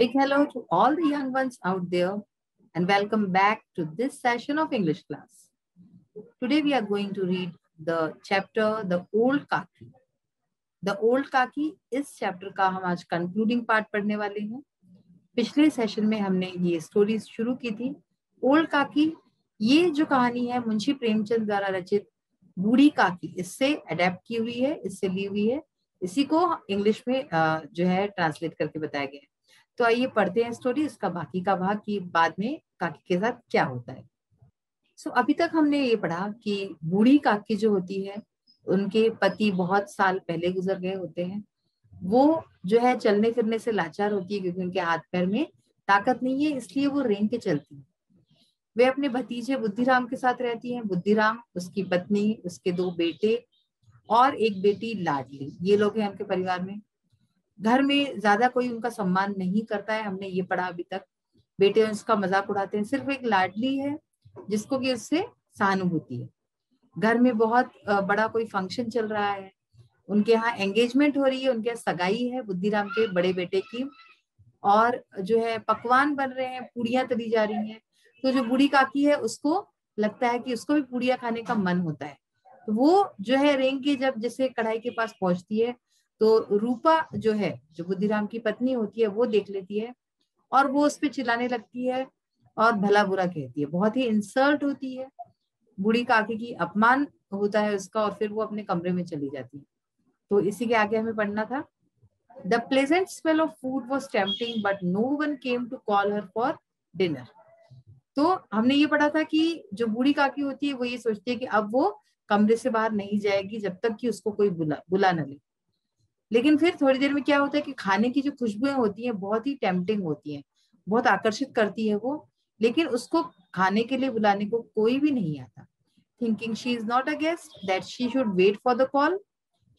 Big hello to all the young ones out there and welcome back to this session of English class. Today we are going to read the chapter The Old Kaki. The Old Kaki इस chapter का हम आज concluding part पढ़ने वाले हैं। पिछले session में हमने ये स्टोरी शुरू की थी। ओल्ड काकी ये जो कहानी है मुंशी प्रेमचंद द्वारा रचित बूढ़ी काकी इससे अडेप्ट की हुई है, इससे ली हुई है। इसी को इंग्लिश में जो है ट्रांसलेट करके बताया गया है। तो आइए पढ़ते हैं स्टोरी, इसका बाकी का भाग कि बाद में काकी के साथ क्या होता है। सो अभी तक हमने ये पढ़ा कि बूढ़ी काकी जो होती है उनके पति बहुत साल पहले गुजर गए होते हैं। वो जो है चलने फिरने से लाचार होती है क्योंकि उनके हाथ पैर में ताकत नहीं है, इसलिए वो रेंग के चलती है। वे अपने भतीजे बुद्धिराम के साथ रहती हैं। बुद्धिराम, उसकी पत्नी, उसके 2 बेटे और एक बेटी लाडली, ये लोग हैं उनके परिवार में। घर में ज्यादा कोई उनका सम्मान नहीं करता है, हमने ये पढ़ा अभी तक। बेटे उसका मजाक उड़ाते हैं। सिर्फ एक लाडली है जिसको कि उससे सहानुभूति है। घर में बहुत बड़ा कोई फंक्शन चल रहा है, उनके यहाँ एंगेजमेंट हो रही है, उनके यहाँ सगाई है बुद्धिराम के बड़े बेटे की, और जो है पकवान बन रहे हैं, पूड़ियां तली जा रही हैं। तो जो बूढ़ी काकी है उसको लगता है कि उसको भी पूड़ियां खाने का मन होता है। तो वो जो है रेंग के जब जैसे कढ़ाई के पास पहुंचती है तो रूपा जो है, जो बुद्धिराम की पत्नी होती है, वो देख लेती है और वो उस पर चिल्लाने लगती है और भला बुरा कहती है। बहुत ही इंसल्ट होती है, बूढ़ी काकी की अपमान होता है उसका, और फिर वो अपने कमरे में चली जाती है। तो इसी के आगे हमें पढ़ना था। The pleasant smell of food was tempting, but no one came to call her for dinner. तो हमने ये पढ़ा था कि जो बूढ़ी काकी होती है वो ये सोचती है कि अब वो कमरे से बाहर नहीं जाएगी जब तक कि उसको कोई बुला न ले। लेकिन फिर थोड़ी देर में क्या होता है कि खाने की जो खुशबुएं होती हैं बहुत ही टेम्पटिंग होती हैं, बहुत आकर्षित करती है वो, लेकिन उसको खाने के लिए बुलाने को कोई भी नहीं आता। Thinking she is not a guest, that she should wait for the call,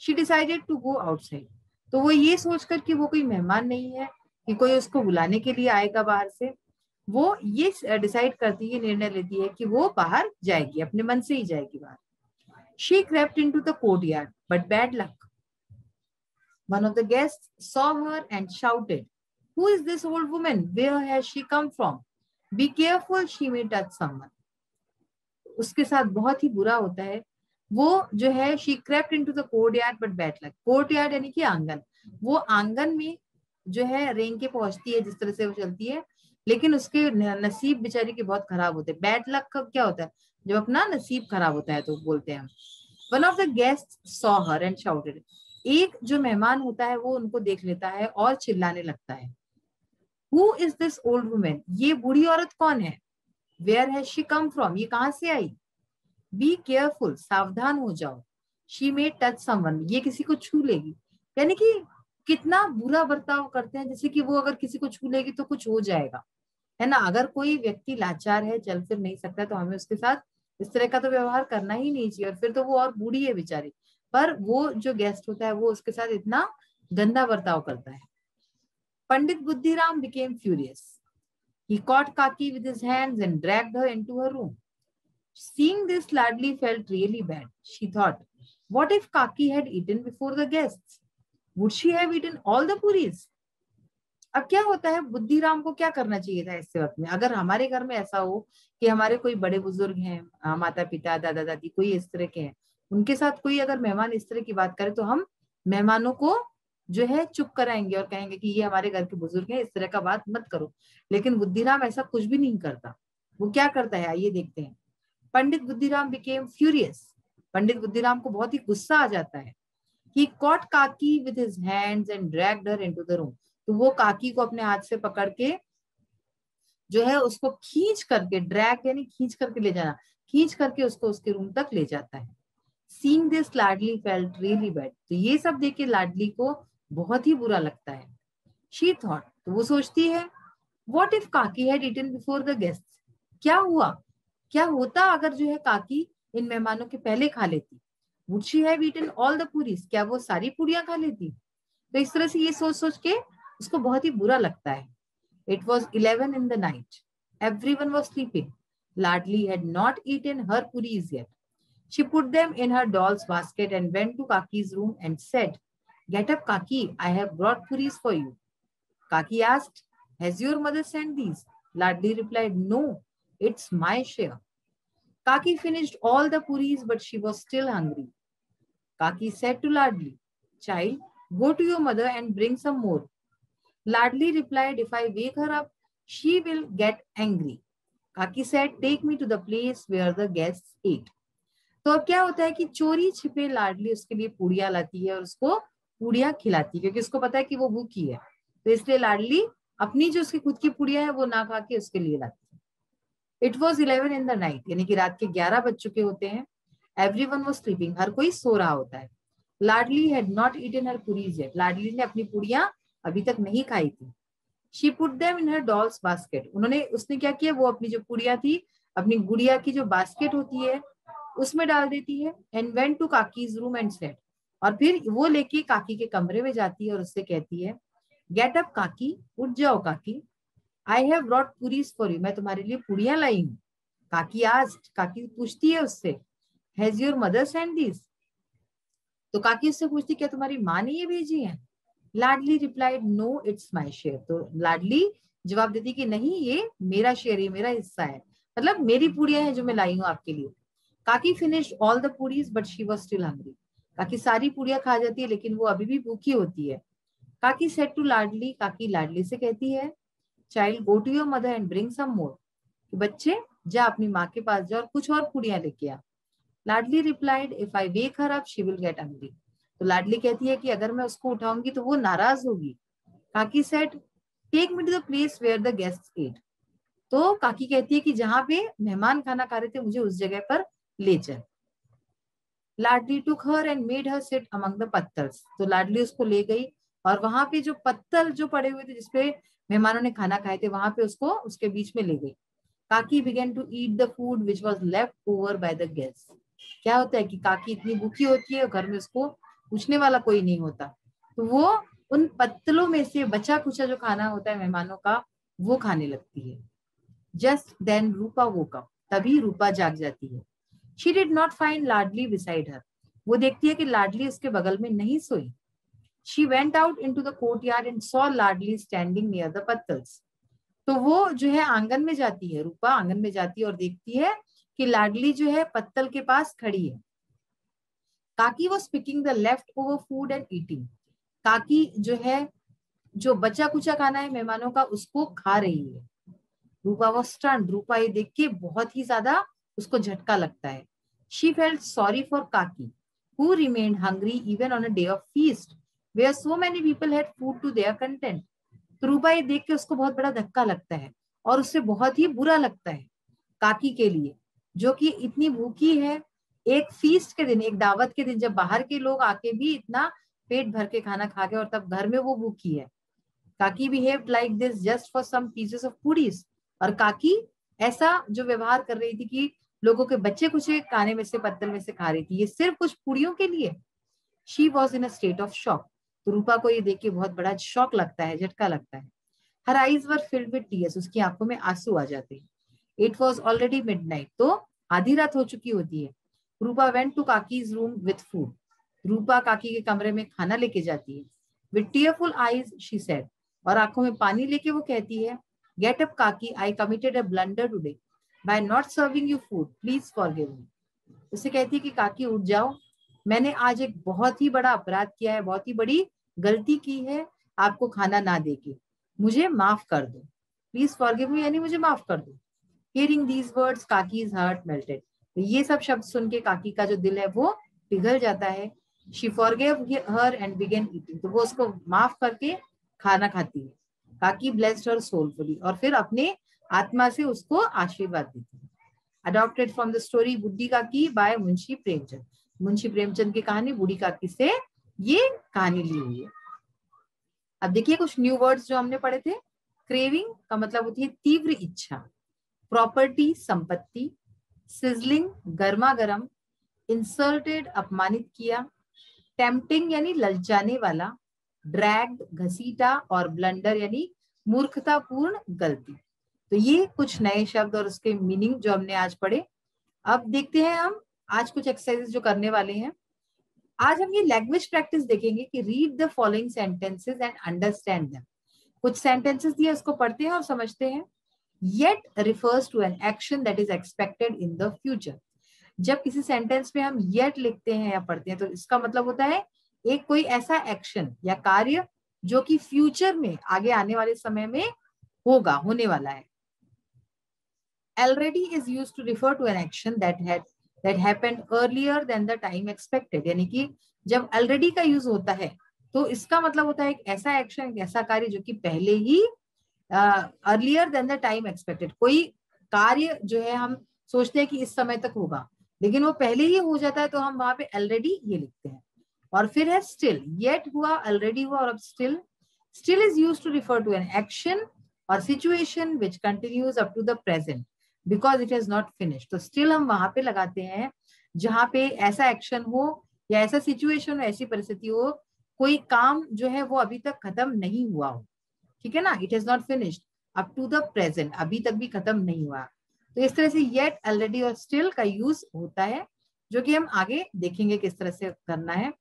she decided to go outside. तो वो ये सोचकर कि वो कोई मेहमान नहीं है कि कोई उसको बुलाने के लिए आएगा बाहर से, वो ये डिसाइड करती है, निर्णय लेती है कि वो बाहर जाएगी, अपने मन से ही जाएगी बाहर। She crept into the courtyard, but bad luck. One of the guests saw her and shouted, "Who is this old woman? Where has she come from? Be careful, she may touch someone." उसके साथ बहुत ही बुरा होता है। वो जो है she crept into the courtyard but bad luck. courtyard यानी कि आंगन। वो आंगन में जो है रेंग के पहुंचती है, जिस तरह से वो चलती है, लेकिन उसके नसीब बेचारी के बहुत खराब होते हैं। बैड लक का क्या होता है? जब अपना नसीब खराब होता है तो बोलते हैं। One of the guests saw her and shouted. एक जो मेहमान होता है वो उनको देख लेता है और चिल्लाने लगता है, Who is this old woman? ये बूढ़ी औरत कौन है? Where has she come from? ये कहां से आई? Be careful, सावधान हो जाओ। She may touch someone, ये किसी को छू लेगी। यानी कि कितना बुरा बर्ताव करते हैं, जैसे कि वो अगर किसी को छू लेगी तो कुछ हो जाएगा, है ना। अगर कोई व्यक्ति लाचार है, चल फिर नहीं सकता, तो हमें उसके साथ इस तरह का तो व्यवहार करना ही नहीं चाहिए। और फिर तो वो और बूढ़ी है बेचारी, पर वो जो गेस्ट होता है वो उसके साथ इतना गंदा बर्ताव करता है। पंडित Buddhiram became furious. He caught Kaki with his hands and dragged her into her room. Seeing this, Ladli felt really bad. She thought, what if Kaki had eaten before the guests? Would she have eaten all the puris? अब क्या होता है, बुद्धिराम को क्या करना चाहिए था ऐसे वक्त में? अगर हमारे घर में ऐसा हो कि हमारे कोई बड़े बुजुर्ग हैं, माता पिता, दादा दादी, कोई इस तरह के हैं, उनके साथ कोई अगर मेहमान इस तरह की बात करे तो हम मेहमानों को जो है चुप कराएंगे और कहेंगे कि ये हमारे घर के बुजुर्ग हैं, इस तरह का बात मत करो। लेकिन बुद्धिराम ऐसा कुछ भी नहीं करता। वो क्या करता है, आइए देखते हैं। पंडित बुद्धिराम became furious. पंडित बुद्धिराम को बहुत ही गुस्सा आ जाता है। He caught Kaki with his hands and dragged her into the room. तो वो काकी को अपने हाथ से पकड़ के जो है उसको खींच करके, ड्रैग यानी खींच करके ले जाना, खींच करके उसको उसके रूम तक ले जाता है। Seeing this, Ladli felt really bad. तो ये सब देख के लाडली को बहुत ही बुरा लगता है। She thought, तो वो सोचती है, what if Kaki had eaten before the guests? क्या हुआ, क्या होता अगर जो है काकी इन मेहमानों के पहले खा लेती? Would she have eaten all the puris? क्या वो सारी पूरियां खा लेती? तो इस तरह से ये सोच सोच के उसको बहुत ही बुरा लगता है। It was 11 in the night. Everyone was sleeping. Ladli had not eaten her puris yet. She put them in her doll's basket and went to Kaki's room and said, "Get up, Kaki. I have brought puris for you." Kaki asked, Has your mother sent these? Ladli replied, no, it's my share. Kaki finished all the puris, but she was still hungry. Kaki said to Ladli, child, go to your mother and bring some more. Ladli replied, if I wake her up, she will get angry. Kaki said, take me to the place where the guests ate. तो अब क्या होता है कि चोरी छिपे लाडली उसके लिए पूड़ियां लाती है और उसको पूड़ियां खिलाती है, क्योंकि उसको पता है कि वो भूखी है। तो इसलिए लाडली अपनी जो उसकी खुद की पूड़ियां है वो ना खा के उसके लिए लाती है। It was 11 in the night, यानी कि रात के 11 बज चुके होते हैं। एवरीवन वाज स्लीपिंग, हर कोई सो रहा होता है। Ladli had not eaten her puris yet, Ladli ने अपनी पूड़ियां अभी तक नहीं खाई थी। She put them in her doll's basket, उसने क्या किया, वो अपनी जो पूड़ियां थी अपनी गुड़िया की जो बास्केट होती है उसमें डाल देती है। And went to Kaki's room and said, और फिर वो लेके काकी के कमरे में जाती है और उससे कहती है, गेट अप काकी, उठ जाओ काकी, I have brought puris for you, मैं तुम्हारे लिए पूड़ियां लाई हूँ। काकी पूछती है उससे, has your mother send this, तो काकी उससे पूछती क्या तुम्हारी माँ ने ये भेजी है? Ladli replied, no it's my share, तो लाडली जवाब देती कि नहीं, ये मेरा शेयर, ये मेरा हिस्सा है, मतलब मेरी पूड़ियां हैं जो मैं लाई हूँ आपके लिए। काकी finished all the puris but she was still hungry, काकी सारी पूड़ियां खा जाती है लेकिन वो अभी भी भूखी होती है। काकी सेड टू लाडली, काकी लाडली से कहती है, child go to your mother and bring some more, बच्चे जा अपनी माँ के पास जा और कुछ और पूड़ियां लेके आ। Ladli replied, if I wake her up she will get hungry, तो लाडली कहती है कि अगर मैं उसको उठाऊंगी तो वो नाराज होगी। Kaki said, take me to the place where the guests ate, तो काकी कहती है कि जहां पे मेहमान खाना खा रहे थे मुझे उस जगह पर ले चल। Ladli took her and made her sit among the patthars, तो लाडली उसको ले गई और वहां पे जो पत्थर जो पड़े हुए थे जिसपे मेहमानों ने खाना खाए थे वहां पे उसको उसके बीच में ले गई। Kaki began to eat the food which was left over by the guest, क्या होता है कि काकी इतनी भूखी होती है और घर में उसको पूछने वाला कोई नहीं होता, तो वो उन पत्तलों में से बचा कुचा जो खाना होता है मेहमानों का वो खाने लगती है। जस्ट देन रूपा वोक अप, तभी रूपा जाग जाती है। She did not find Ladli beside her, वो देखती है कि लाडली उसके बगल में नहीं सोई। She went out into the courtyard and saw Ladli standing near the pattals, तो वो जो है आंगन में जाती है, रूपा आंगन में जाती है और देखती है कि लाडली जो है पत्तल के पास खड़ी है। काकी was picking the left over food and eating, काकी जो है जो बचा कुचा खाना है मेहमानों का उसको खा रही है। रूपा वॉज स्टन्ड, रूपा ये देख के बहुत ही ज्यादा उसको झटका लगता है। She felt sorry for Kaki who remained hungry even on a day of feast where so many people had food to their content, तो रूपा ये देख के उसको बहुत बड़ा धक्का लगता है और उससे बहुत ही बुरा लगता है काकी के लिए, जो कि इतनी भूखी है, एक फीस्ट के दिन, एक दावत के दिन, जब बाहर के लोग आके भी इतना पेट भर के खाना खा के और तब घर में वो भूखी है। Kaki behaved like this just for some pieces of puris, और काकी ऐसा जो व्यवहार कर रही थी कि लोगों के बच्चे कुछ खाने में से पत्तल में से खा रही थी, ये सिर्फ कुछ पूड़ियों के लिए। She was in a state of shock, तो रूपा को ये देख के बहुत बड़ा शॉक लगता है, झटका लगता है। Her eyes were filled with tears, उसकी आंखों में आंसू आ जाते हैं। इट वॉज ऑलरेडी मिडनाइट, तो आधी रात हो चुकी होती है। Rupa went to Kaki's room with food, Rupa Kaki के कमरे में खाना लेके जाती है। With tearful eyes she said, और आंखों में पानी लेके वो कहती है, get up Kaki, I committed a blunder today by not serving you food, please forgive me. उसे कहती है कि काकी उठ जाओ, मैंने आज एक बहुत ही बड़ा अपराध किया है, बहुत ही बड़ी गलती की है आपको खाना ना देके, मुझे माफ कर दो, प्लीज फॉरगिव मी, यानी मुझे माफ कर दो। Hearing these words Kaki's heart melted, तो ये सब शब्द सुन के काकी का जो दिल है वो पिघल जाता है। She forgive her and began eating, तो वो उसको माफ करके खाना खाती है। काकी ब्लेस्ड हर सोलफुली, और फिर अपने आत्मा से उसको आशीर्वाद देती है। अडॉप्टेड फ्रॉम द स्टोरी बुड्ढी काकी बाय मुंशी प्रेमचंद, मुंशी प्रेमचंद की कहानी बूढ़ी काकी से ये कहानी ली हुई है। अब देखिए कुछ न्यू वर्ड्स जो हमने पढ़े थे। क्रेविंग का मतलब होती है तीव्र इच्छा, प्रॉपर्टी संपत्ति, सिजलिंग गर्मा गर्म, इंसल्टेड अपमानित किया, टेम्पटिंग यानी ललचाने वाला, ड्रैग्ड घसीटा, और ब्लंडर यानी मूर्खतापूर्ण गलती। तो ये कुछ नए शब्द और उसके मीनिंग जो हमने आज पढ़े। अब देखते हैं हम आज कुछ एक्सरसाइजेस जो करने वाले हैं। आज हम ये लैंग्वेज प्रैक्टिस देखेंगे कि read the following sentences and understand them, कुछ सेंटेंसेस दिए, उसको पढ़ते हैं और समझते हैं। Yet refers to an action that is expected in the future. जब किसी सेंटेंस में हम yet लिखते हैं या पढ़ते हैं तो इसका मतलब होता है एक कोई ऐसा एक्शन या कार्य जो कि फ्यूचर में, आगे आने वाले समय में होगा, होने वाला है। Already is used to refer to an action that happened earlier than the time expected. यानी कि जब already का यूज होता है तो इसका मतलब होता है एक ऐसा एक्शन, एक ऐसा कार्य जो कि पहले ही earlier than the time expected, कोई कार्य जो है हम सोचते हैं कि इस समय तक होगा लेकिन वो पहले ही हो जाता है तो हम वहां पे ऑलरेडी ये लिखते हैं। और फिर है स्टिल, येट हुआ, ऑलरेडी हुआ और अब still. Still is used to refer to an action or situation which continues up to the present because it is not finish. तो स्टिल हम वहां पे लगाते हैं जहां पे ऐसा एक्शन हो या ऐसा सिचुएशन हो, ऐसी परिस्थिति हो, कोई काम जो है वो अभी तक खत्म नहीं हुआ हो, ठीक है ना, it is not finished up to the present, अभी तक भी खत्म नहीं हुआ। तो इस तरह से येट, ऑलरेडी और स्टिल का यूज होता है जो कि हम आगे देखेंगे किस तरह से करना है।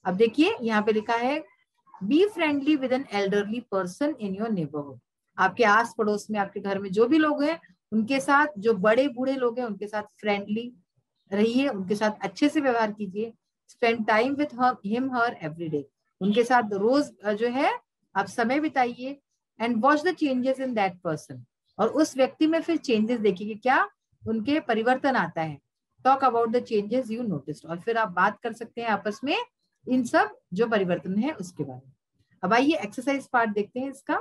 अब देखिए यहाँ पे लिखा है be friendly with an elderly person in your neighbourhood. आपके आस पड़ोस में, आपके घर में जो भी लोग हैं उनके साथ, जो बड़े बूढ़े लोग हैं उनके साथ फ्रेंडली रहिए, उनके साथ अच्छे से व्यवहार कीजिए। Spend time with him her every day, उनके साथ रोज जो है आप समय बिताइए। And watch the changes in that person, और उस व्यक्ति में फिर चेंजेस देखिए कि क्या उनके परिवर्तन आता है। Talk about the changes you noticed, और फिर आप बात कर सकते हैं आपस में इन सब जो परिवर्तन है उसके बारे में। अब आइए एक्सरसाइज पार्ट देखते हैं इसका।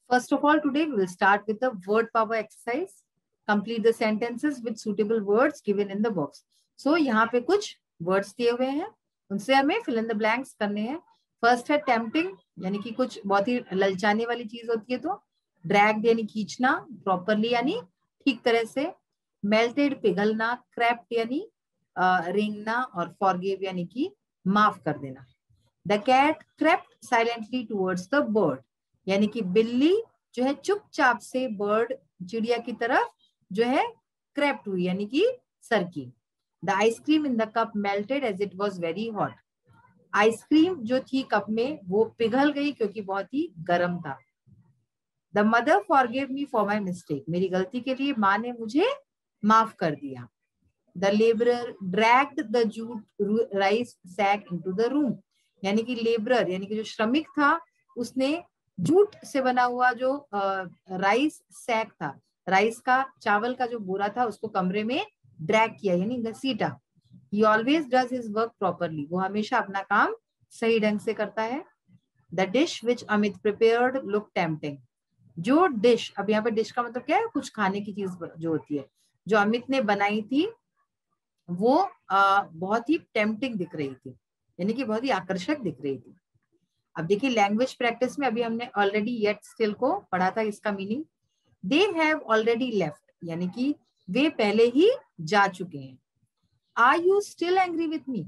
First of all today we will start with the word power exercise. Complete the sentences with suitable words given in the box. So यहाँ पे कुछ वर्ड्स दिए हुए हैं, उनसे हमें फिल इन द ब्लैंक्स करने हैं। फर्स्ट है टेम्पटिंग, यानी कि कुछ बहुत ही ललचाने वाली चीज होती है तो। ड्रैग्ड यानी खींचना, प्रॉपरली यानी ठीक तरह से। मेल्टेड पिघलना, क्रैप्ड यानी रेंगना, और फॉरगिव यानी कि माफ कर देना। The cat crept silently towards the bird, यानी कि बिल्ली जो है चुपचाप से बर्ड, चिड़िया की तरफ जो है क्रेप्ट हुई, यानी कि सरकी। The ice cream in the cup melted as it was very hot, ice cream जो थी कप में वो पिघल गई क्योंकि बहुत ही गर्म था। The mother forgive me for my mistake, मेरी गलती के लिए माँ ने मुझे माफ कर दिया। The labourer dragged the jute rice sack into the room, यानी कि लेबरर यानी कि जो श्रमिक था उसने जूट से बना हुआ जो राइस सैक था, राइस का, चावल का जो बोरा था, उसको कमरे में ड्रैग किया यानी घसीटा। He always does his work properly, वो हमेशा अपना काम सही ढंग से करता है। The dish which Amit prepared looked tempting, जो डिश, अब यहाँ पे डिश का मतलब क्या है, कुछ खाने की चीज जो होती है, जो अमित ने बनाई थी वो बहुत ही टेम्पटिंग दिख रही थी, यानी कि बहुत ही आकर्षक दिख रही थी। अब देखिए लैंग्वेज प्रैक्टिस में अभी हमने ऑलरेडी येट स्टिल को पढ़ा था, इसका meaning they have already left, यानी कि वे पहले ही जा चुके हैं। Are you still angry with me,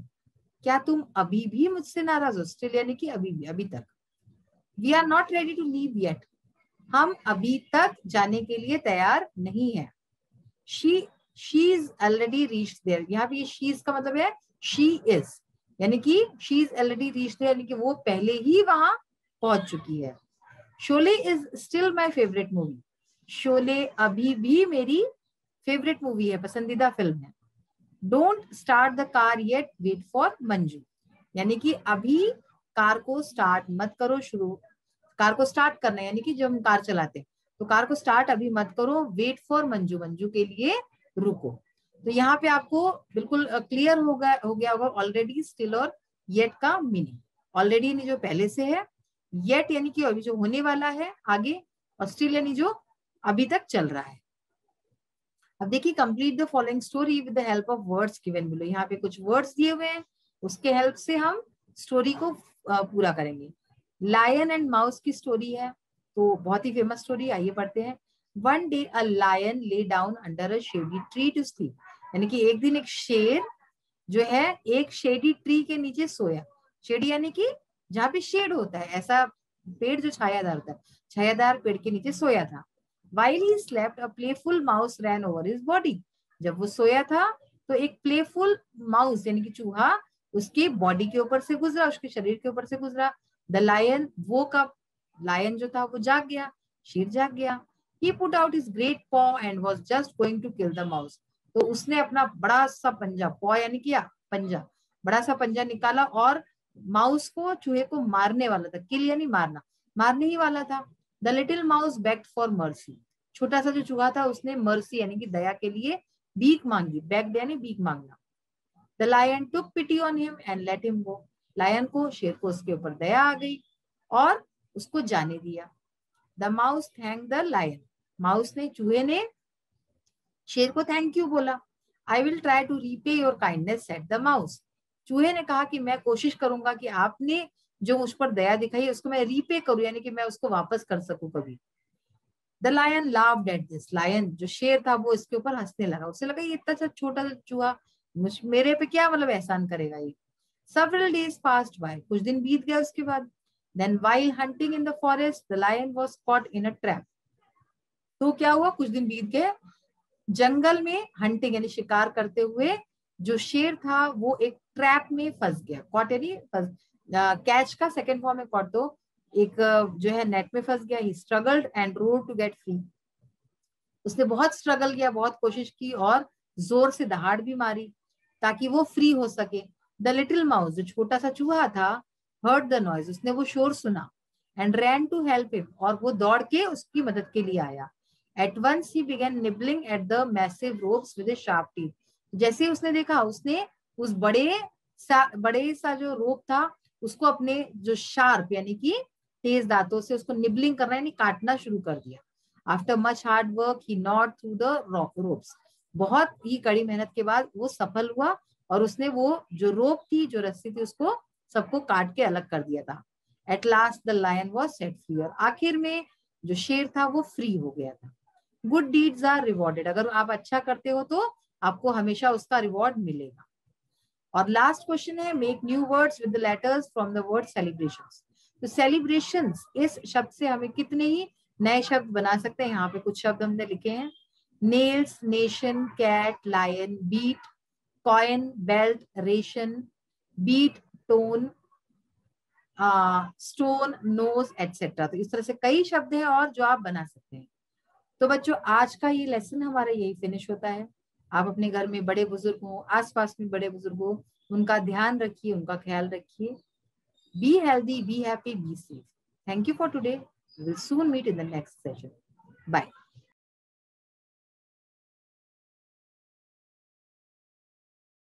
क्या तुम अभी भी मुझसे नाराज हो, स्टिल यानी कि अभी भी, अभी तक। We are not ready to leave yet, हम अभी तक जाने के लिए तैयार नहीं है। She is already reached there, यहाँ पे शी इज का मतलब है शी इज, यानी कि she is already reached there, यानी कि वो पहले ही वहां पहुंच चुकी है। Sholay is still my favourite movie, Sholay अभी भी मेरी फेवरेट मूवी है, पसंदीदा फिल्म है। Don't start the car yet, wait for Manju, यानी कि अभी कार को स्टार्ट मत करो, शुरू कार को स्टार्ट करना है, यानी कि जब हम कार चलाते हैं तो कार को स्टार्ट अभी मत करो, वेट फॉर मंजू, मंजू के लिए रुको। तो यहाँ पे आपको बिल्कुल क्लियर हो गया होगा ऑलरेडी, स्टिल और येट का मीनिंग। ऑलरेडी यानी जो पहले से है, येट यानी कि अभी जो होने वाला है आगे, और स्टिल यानी जो अभी तक चल रहा है। अब देखिए complete the following story with the help of words given below, यहाँ पे कुछ वर्ड्स दिए हुए हैं, उसके हेल्प से हम स्टोरी को पूरा करेंगे। लायन एंड माउस की स्टोरी है, तो बहुत ही फेमस स्टोरी, आइए पढ़ते हैं। One day a lion lay down under a shady tree to sleep, यानी कि एक दिन एक शेर जो है एक शेडी ट्री के नीचे सोया। शेडी यानी कि जहाँ पे शेड होता है, ऐसा पेड़ जो छायादार होता है, छायादार पेड़ के नीचे सोया था। While he slept, a playful mouse ran over his body. जब वो सोया था तो एक प्लेफुल माउस यानी कि चूहा उसके बॉडी के ऊपर से गुजरा, उसके शरीर के ऊपर से गुजरा। The lion woke up lion जो था वो जाग गया, शेर जाग गया। He put out his great paw and was just going to kill the mouse. तो उसने अपना बड़ा सा पंजा, पॉ यानी कि पंजा, बड़ा सा पंजा निकाला और माउस को, चूहे को मारने वाला था। किल यानी मारना, मारने ही वाला था। The little mouse bagged for mercy. छोटा सा जो चूहा था उसने मर्सी यानी कि दया के लिए भीख मांगी। बेग्ड यानी भीख मांगना। The lion took pity on him and let him go. Lion को, शेर को उसके ऊपर दया आ गई और उसको जाने दिया। The mouse thank the lion. Mouse ने, चूहे ने शेर को थैंक यू बोला। I will try to repay your kindness said the mouse. चूहे ने कहा कि मैं कोशिश करूंगा कि आपने जो मुझ पर दया दिखाई उसको मैं रीपे करूं, यानी कि मैं उसको वापस कर सकूं कभी। The lion laughed at this. Lion जो शेर था वो इसके ऊपर हंसने लगा। उसे लगा ये इतना सा छोटा सा चूहा मेरे पे क्या मतलब एहसान करेगा ये। Several days passed by. कुछ दिन बीत गए उसके बाद। Then while hunting in the forest, the lion was caught in a trap. तो क्या हुआ, कुछ दिन बीत गए, जंगल में हंटिंग यानी शिकार करते हुए जो शेर था वो एक ट्रैप में फंस गया। कॉट यानी कैच का सेकेंड फॉर्म में कॉट, तो एक जो है नेट में फंस गया। He struggled and rode to get free. उसने बहुत स्ट्रगल किया, बहुत कोशिश की और जोर से दहाड़ भी मारी ताकि वो फ्री हो सके। द लिटिल माउस जो छोटा सा चूहा था, हर्ड द नॉइज, उसने वो शोर सुना, and ran to help him, और वो दौड़ के उसकी मदद के लिए आया। At once he began nibbling at the massive ropes with sharp teeth. जैसे ही उसने देखा, उसने उस बड़े सा जो रोप था उसको अपने जो शार्प यानी कि तेज दांतों से उसको निबलिंग करना यानी काटना शुरू कर दिया। After much hard work he not through the ropes. बहुत ही कड़ी मेहनत के बाद वो सफल हुआ और उसने वो जो रोप थी, जो रस्सी थी, उसको सबको काट के अलग कर दिया था। At last the lion was set free. और आखिर में जो शेर था वो फ्री हो गया था। Good deeds are rewarded. अगर आप अच्छा करते हो तो आपको हमेशा उसका रिवॉर्ड मिलेगा। और लास्ट क्वेश्चन है, make new words with the letters from the word celebrations. तो सेलिब्रेशंस इस शब्द से हमें कितने ही नए शब्द बना सकते हैं। यहाँ पे कुछ शब्द हमने लिखे हैं, nails, nation, cat, lion, beat, coin, belt, ration, beat, tone, stone, nose etcetera. तो इस तरह से कई शब्द हैं और जो आप बना सकते हैं। तो बच्चों, आज का ये लेसन हमारा यही फिनिश होता है। आप अपने घर में बड़े बुजुर्ग हो, आसपास में बड़े बुजुर्ग हो, उनका ध्यान रखिए, उनका ख्याल रखिए। Be healthy, be happy, be safe. Thank you for today. We will soon meet in the next session. Bye.